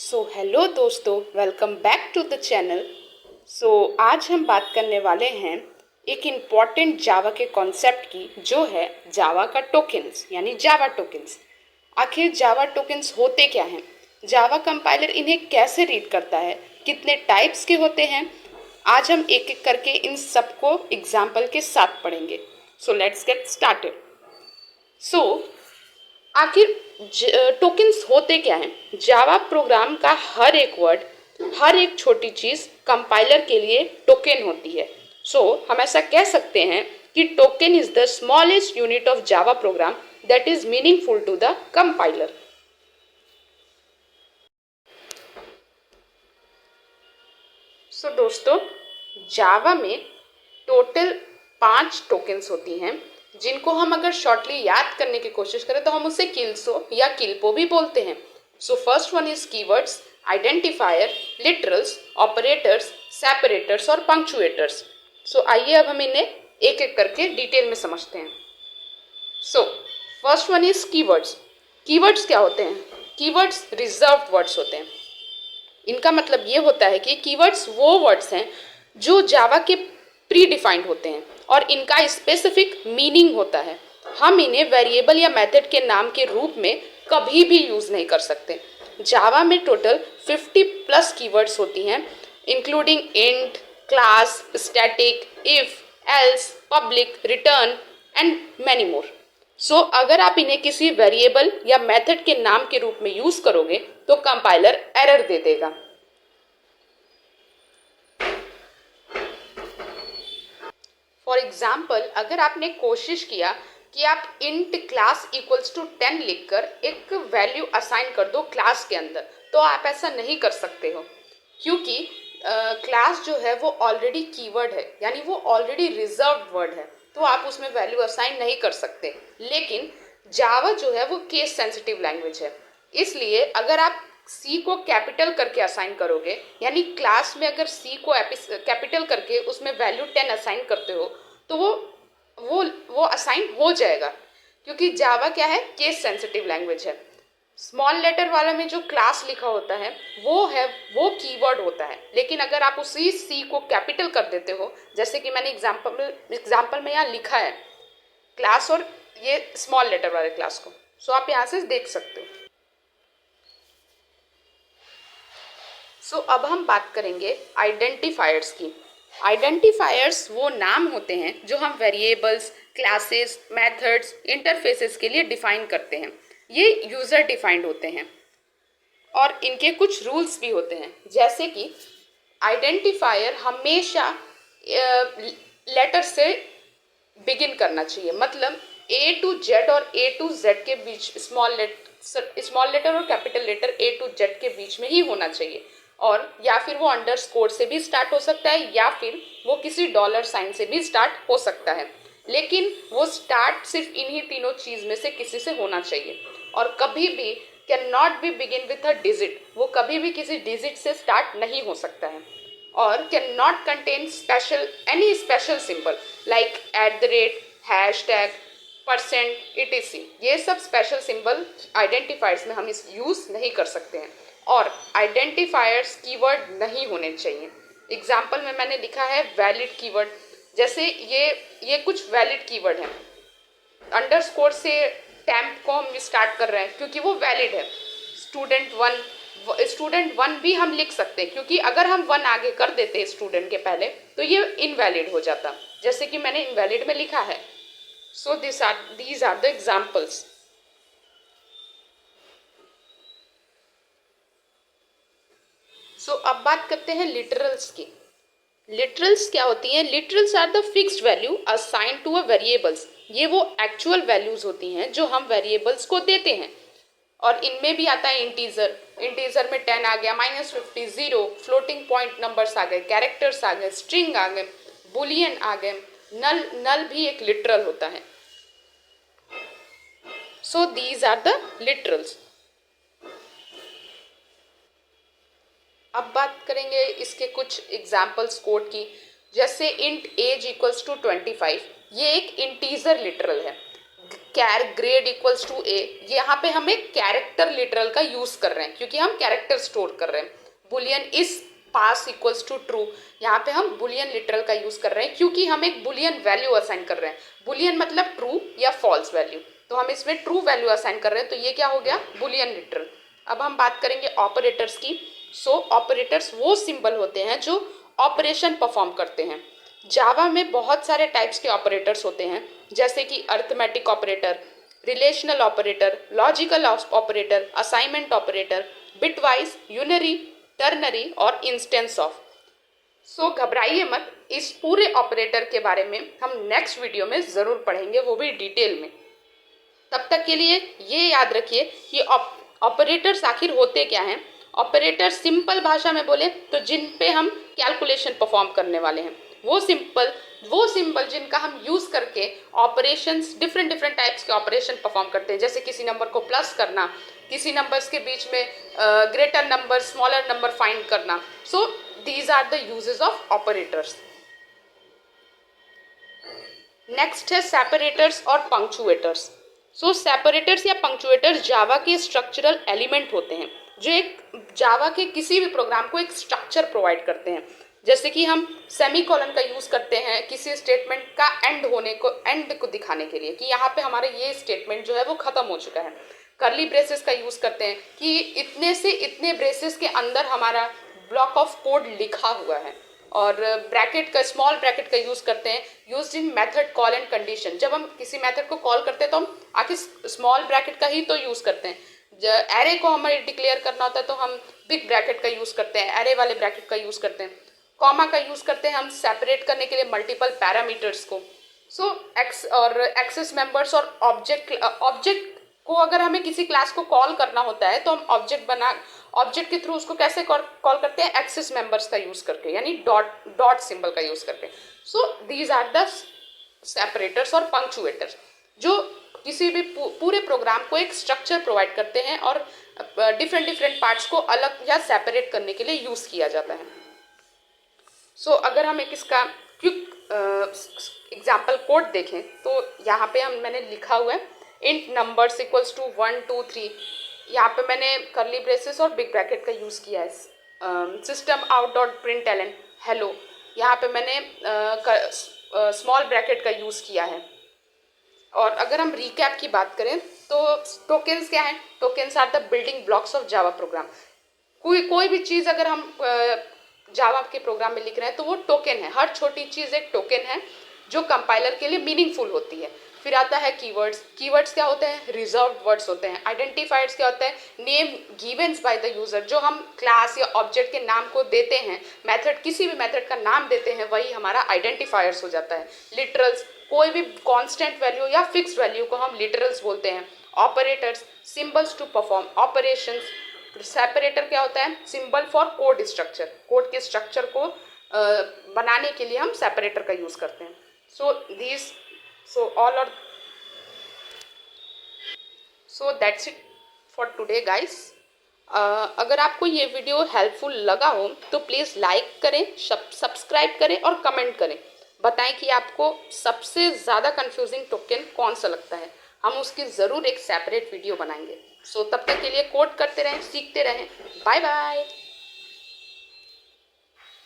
Hello दोस्तों, welcome back to the channel. आज हम बात करने वाले हैं एक इम्पॉर्टेंट जावा के कॉन्सेप्ट की, जो है जावा का टोकन्स यानी जावा टोकन्स। आखिर जावा टोकन्स होते क्या हैं, जावा कंपाइलर इन्हें कैसे रीड करता है, कितने टाइप्स के होते हैं, आज हम एक एक करके इन सबको एग्जाम्पल के साथ पढ़ेंगे। Let's get started. आखिर टोकन्स होते क्या हैं? जावा प्रोग्राम का हर एक वर्ड, हर एक छोटी चीज कंपाइलर के लिए टोकन होती है। हम ऐसा कह सकते हैं कि token is the smallest unit of Java program that is meaningful to the compiler. दोस्तों, जावा में टोटल 5 टोकन्स होती हैं, जिनको हम अगर शॉर्टली याद करने की कोशिश करें तो हम उसे किल्सो या किल्पो भी बोलते हैं। First one is keywords, identifier, literals, operators, separators और पंक्चुएटर्स। आइए अब हम इन्हें एक एक करके डिटेल में समझते हैं। First one is keywords. Keywords क्या होते हैं? कीवर्ड्स रिजर्व्ड वर्ड्स होते हैं। इनका मतलब ये होता है कि कीवर्ड्स वो वर्ड्स हैं जो जावा के प्री डिफाइंड होते हैं और इनका स्पेसिफिक मीनिंग होता है। हम इन्हें वेरिएबल या मेथड के नाम के रूप में कभी भी यूज नहीं कर सकते। जावा में टोटल 50 प्लस कीवर्ड्स होती हैं, including int, class, static, if, else, public, return and many more. अगर आप इन्हें किसी वेरिएबल या मेथड के नाम के रूप में यूज करोगे तो कंपाइलर एरर दे देगा। फॉर एग्जाम्पल, अगर आपने कोशिश किया कि आप इंट क्लास इक्वल्स टू 10 लिखकर एक वैल्यू असाइन कर दो क्लास के अंदर, तो आप ऐसा नहीं कर सकते हो, क्योंकि क्लास जो है वो ऑलरेडी कीवर्ड है, यानी वो ऑलरेडी रिजर्व्ड वर्ड है, तो आप उसमें वैल्यू असाइन नहीं कर सकते। लेकिन जावा जो है वो केस सेंसिटिव लैंग्वेज है, इसलिए अगर आप सी को कैपिटल करके असाइन करोगे, यानी क्लास में अगर सी को कैपिटल करके उसमें वैल्यू 10 असाइन करते हो, तो वो असाइन हो जाएगा, क्योंकि जावा क्या है, केस सेंसिटिव लैंग्वेज है। स्मॉल लेटर वाला में जो क्लास लिखा होता है वो कीवर्ड होता है, लेकिन अगर आप उसी सी को कैपिटल कर देते हो, जैसे कि मैंने एग्जाम्पल में यहाँ लिखा है क्लास और ये स्मॉल लेटर वाले क्लास को, आप यहाँ से देख सकते हो। अब हम बात करेंगे आइडेंटिफायर्स की। आइडेंटिफायर्स वो नाम होते हैं जो हम वेरिएबल्स, क्लासेस, मेथड्स, इंटरफेसेस के लिए डिफाइन करते हैं। ये यूजर डिफाइंड होते हैं और इनके कुछ रूल्स भी होते हैं, जैसे कि आइडेंटिफायर हमेशा लेटर से बिगिन करना चाहिए, मतलब ए टू जेड और ए टू जेड के बीच स्मॉल लेटर और capital letter A to Z के बीच में ही होना चाहिए, और या फिर वो अंडरस्कोर से भी स्टार्ट हो सकता है या फिर वो किसी डॉलर साइन से भी स्टार्ट हो सकता है, लेकिन वो स्टार्ट सिर्फ इन्हीं तीनों चीज में से किसी से होना चाहिए। और कभी भी can not be begin with a digit, वो कभी भी किसी डिजिट से स्टार्ट नहीं हो सकता है। और can not contain any special symbol like @ hashtag, %, etc। ये सब स्पेशल सिंबल आइडेंटिफायर्स में हम इस यूज नहीं कर सकते हैं। और आइडेंटिफायर्स कीवर्ड नहीं होने चाहिए। एग्जाम्पल में मैंने लिखा है वैलिड कीवर्ड, जैसे ये कुछ वैलिड कीवर्ड है। अंडरस्कोर से टैम्प को हम स्टार्ट कर रहे हैं क्योंकि वो वैलिड है। स्टूडेंट वन भी हम लिख सकते हैं, क्योंकि अगर हम 1 आगे कर देते हैं स्टूडेंट के पहले तो ये इनवैलिड हो जाता, जैसे कि मैंने इनवैलिड में लिखा है। these are the examples। अब बात करते हैं लिटरल्स की। लिटरल्स क्या होती हैं? Literals are the fixed value assign to a variables. ये वो एक्चुअल वैल्यूज होती हैं जो हम वेरिएबल्स को देते हैं, और इनमें भी आता है इंटीजर। इंटीजर में 10 आ गया, -50, 0, फ्लोटिंग पॉइंट नंबर्स आ गए, कैरेक्टर्स आ गए, स्ट्रिंग आ गए, बुलियन आ गए, नल भी एक लिटरल होता है। These are the literals. अब बात करेंगे इसके कुछ एग्जाम्पल्स कोड की, जैसे इंट एज इक्वल्स टू 25, ये एक इंटीजर लिटरल है। कैर ग्रेड इक्वल्स टू ए, यहाँ पे हम एक कैरेक्टर लिटरल का यूज कर रहे हैं क्योंकि हम कैरेक्टर स्टोर कर रहे हैं। Boolean is pass equals to true, यहाँ पे हम बुलियन लिटरल का यूज कर रहे हैं क्योंकि हम एक बुलियन वैल्यू असाइन कर रहे हैं। बुलियन मतलब ट्रू या फॉल्स वैल्यू, तो हम इसमें ट्रू वैल्यू असाइन कर रहे हैं, तो ये क्या हो गया, बुलियन लिटरल। अब हम बात करेंगे ऑपरेटर्स की। सो ऑपरेटर्स वो सिंबल होते हैं जो ऑपरेशन परफॉर्म करते हैं। जावा में बहुत सारे टाइप्स के ऑपरेटर्स होते हैं, जैसे कि arithmetic operator, relational operator, logical operator, assignment operator, bitwise, unary, ternary और इंस्टेंस ऑफ। सो घबराइए मत, इस पूरे ऑपरेटर के बारे में हम नेक्स्ट वीडियो में ज़रूर पढ़ेंगे, वो भी डिटेल में। तब तक के लिए ये याद रखिए कि ऑपरेटर्स आखिर होते क्या हैं। ऑपरेटर सिंपल भाषा में बोले तो जिन पे हम कैलकुलेशन परफॉर्म करने वाले हैं, वो सिंबल जिनका हम यूज करके ऑपरेशंस, डिफरेंट टाइप्स के ऑपरेशन परफॉर्म करते हैं, जैसे किसी नंबर को प्लस करना, किसी नंबर्स के बीच में greater number, smaller number find करना। So these are the uses of operators. Next है सेपरेटर्स और पंक्चुएटर्स। सो सेपरेटर्स या पंक्चुएटर्स जावा के स्ट्रक्चरल एलिमेंट होते हैं जो एक जावा के किसी भी प्रोग्राम को एक स्ट्रक्चर प्रोवाइड करते हैं। जैसे कि हम सेमीकोलन का यूज करते हैं किसी स्टेटमेंट का एंड को दिखाने के लिए कि यहाँ पे हमारा ये स्टेटमेंट जो है वो खत्म हो चुका है। कर्ली ब्रेसेस का यूज करते हैं कि इतने से इतने ब्रेसेस के अंदर हमारा ब्लॉक ऑफ कोड लिखा हुआ है। और ब्रैकेट का, स्मॉल ब्रैकेट का यूज करते हैं used in method call and condition. जब हम किसी मेथड को कॉल करते हैं तो हम आखिर स्मॉल ब्रैकेट का ही तो यूज करते हैं। एरे को हमें डिक्लेयर करना होता है तो हम बिग ब्रैकेट का यूज करते हैं, एरे वाले ब्रैकेट का यूज करते हैं। कॉमा का यूज करते हैं हम सेपरेट करने के लिए मल्टीपल पैरामीटर्स को। सो एक्सेस मेंबर्स और ऑब्जेक्ट को अगर हमें किसी क्लास को कॉल करना होता है तो हम ऑब्जेक्ट के थ्रू उसको कैसे कॉल करते हैं, एक्सेस मेंबर्स का यूज करके, यानी डॉट सिंबल का यूज करके। So these are the separators और पंक्चुएटर्स जो किसी भी पूरे प्रोग्राम को एक स्ट्रक्चर प्रोवाइड करते हैं और डिफरेंट पार्ट्स को अलग या सेपरेट करने के लिए यूज किया जाता है। सो अगर हम एक इसका क्विक एग्जाम्पल कोड देखें तो यहाँ पे मैंने लिखा हुआ है इंट नंबर्स इक्वल्स टू 1 2 3। यहाँ पे मैंने कर्ली ब्रेसेस और बिग ब्रैकेट का यूज़ किया है। System out dot println hello, यहाँ पे मैंने स्मॉल ब्रैकेट का यूज़ किया है। और अगर हम रिकैप की बात करें तो टोकन्स क्या हैं, tokens are the building blocks of Java program. कोई भी चीज़ अगर हम जावा के प्रोग्राम में लिख रहे हैं तो वो टोकन है, हर छोटी चीज़ एक टोकन है जो कंपाइलर के लिए मीनिंगफुल होती है। फिर आता है कीवर्ड्स। कीवर्ड्स क्या होते हैं, रिजर्व्ड वर्ड्स होते हैं। आइडेंटिफायर्स क्या होता है, नेम गिवन्स बाय द यूजर, जो हम क्लास या ऑब्जेक्ट के नाम को देते हैं, मेथड, किसी भी मेथड का नाम देते हैं, वही हमारा आइडेंटिफायर्स हो जाता है। लिटरल्स, कोई भी कांस्टेंट वैल्यू या फिक्स्ड वैल्यू को हम लिटरल्स बोलते हैं। Operators, symbols to perform operations. Separator क्या होता है, symbol for code structure, code के स्ट्रक्चर को बनाने के लिए हम सेपरेटर का यूज करते हैं। So that's it for today guys. अगर आपको ये वीडियो हेल्पफुल लगा हो तो प्लीज़ लाइक करें, सब्सक्राइब करें और कमेंट करें। बताएं कि आपको सबसे ज़्यादा कंफ्यूजिंग टोकन कौन सा लगता है, हम उसकी ज़रूर एक सेपरेट वीडियो बनाएंगे। सो तब तक के लिए कोड करते रहें, सीखते रहें। Bye bye.